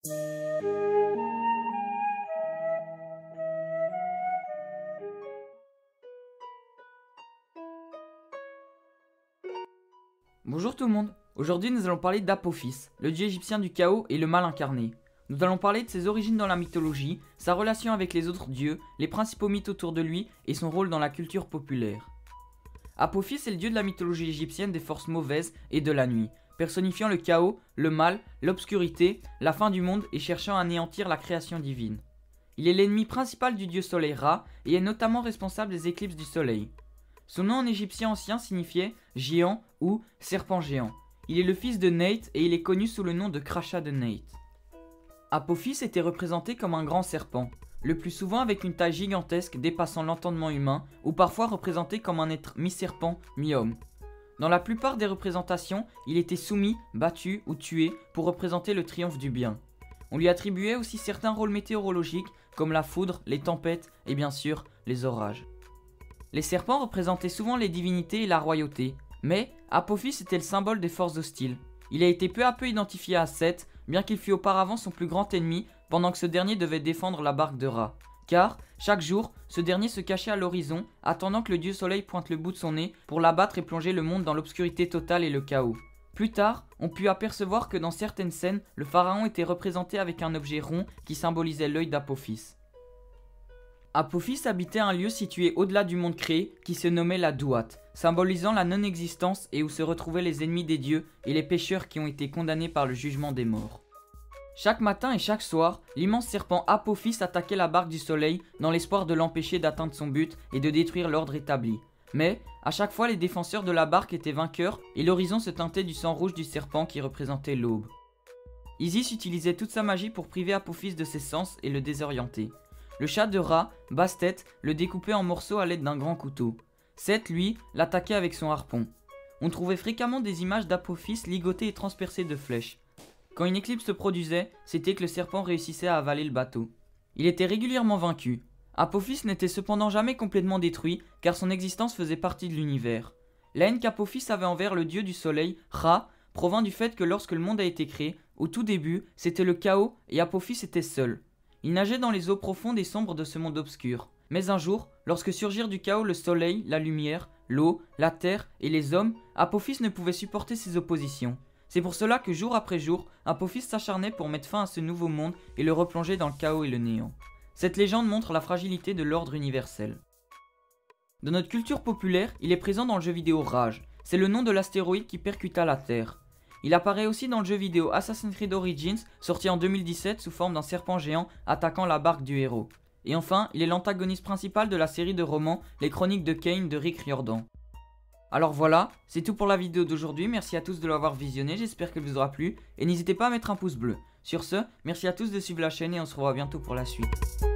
Bonjour tout le monde, aujourd'hui nous allons parler d'Apophis, le dieu égyptien du chaos et le mal incarné. Nous allons parler de ses origines dans la mythologie, sa relation avec les autres dieux, les principaux mythes autour de lui et son rôle dans la culture populaire. Apophis est le dieu de la mythologie égyptienne des forces mauvaises et de la nuit, personnifiant le chaos, le mal, l'obscurité, la fin du monde et cherchant à anéantir la création divine. Il est l'ennemi principal du dieu soleil Ra et est notamment responsable des éclipses du soleil. Son nom en égyptien ancien signifiait géant ou serpent géant. Il est le fils de Neit et il est connu sous le nom de crachat de Neit. Apophis était représenté comme un grand serpent, le plus souvent avec une taille gigantesque dépassant l'entendement humain ou parfois représenté comme un être mi-serpent, mi-homme. Dans la plupart des représentations, il était soumis, battu ou tué pour représenter le triomphe du bien. On lui attribuait aussi certains rôles météorologiques comme la foudre, les tempêtes et bien sûr les orages. Les serpents représentaient souvent les divinités et la royauté, mais Apophis était le symbole des forces hostiles. Il a été peu à peu identifié à Seth, bien qu'il fût auparavant son plus grand ennemi pendant que ce dernier devait défendre la barque de Ra. Car, chaque jour, ce dernier se cachait à l'horizon, attendant que le dieu soleil pointe le bout de son nez pour l'abattre et plonger le monde dans l'obscurité totale et le chaos. Plus tard, on put apercevoir que dans certaines scènes, le pharaon était représenté avec un objet rond qui symbolisait l'œil d'Apophis. Apophis habitait un lieu situé au-delà du monde créé qui se nommait la Duat, symbolisant la non-existence et où se retrouvaient les ennemis des dieux et les pécheurs qui ont été condamnés par le jugement des morts. Chaque matin et chaque soir, l'immense serpent Apophis attaquait la barque du soleil dans l'espoir de l'empêcher d'atteindre son but et de détruire l'ordre établi. Mais, à chaque fois les défenseurs de la barque étaient vainqueurs et l'horizon se teintait du sang rouge du serpent qui représentait l'aube. Isis utilisait toute sa magie pour priver Apophis de ses sens et le désorienter. Le chat de Ra, Bastet, le découpait en morceaux à l'aide d'un grand couteau. Seth, lui, l'attaquait avec son harpon. On trouvait fréquemment des images d'Apophis ligoté et transpercé de flèches. Quand une éclipse se produisait, c'était que le serpent réussissait à avaler le bateau. Il était régulièrement vaincu. Apophis n'était cependant jamais complètement détruit, car son existence faisait partie de l'univers. La haine qu'Apophis avait envers le dieu du soleil, Ra, provint du fait que lorsque le monde a été créé, au tout début, c'était le chaos et Apophis était seul. Il nageait dans les eaux profondes et sombres de ce monde obscur. Mais un jour, lorsque surgirent du chaos le soleil, la lumière, l'eau, la terre et les hommes, Apophis ne pouvait supporter ces oppositions. C'est pour cela que jour après jour, Apophis s'acharnait pour mettre fin à ce nouveau monde et le replonger dans le chaos et le néant. Cette légende montre la fragilité de l'ordre universel. Dans notre culture populaire, il est présent dans le jeu vidéo Rage. C'est le nom de l'astéroïde qui percuta la Terre. Il apparaît aussi dans le jeu vidéo Assassin's Creed Origins, sorti en 2017 sous forme d'un serpent géant attaquant la barque du héros. Et enfin, il est l'antagoniste principal de la série de romans Les Chroniques de Kane de Rick Riordan. Alors voilà, c'est tout pour la vidéo d'aujourd'hui, merci à tous de l'avoir visionné, j'espère qu'elle vous aura plu, et n'hésitez pas à mettre un pouce bleu. Sur ce, merci à tous de suivre la chaîne et on se revoit bientôt pour la suite.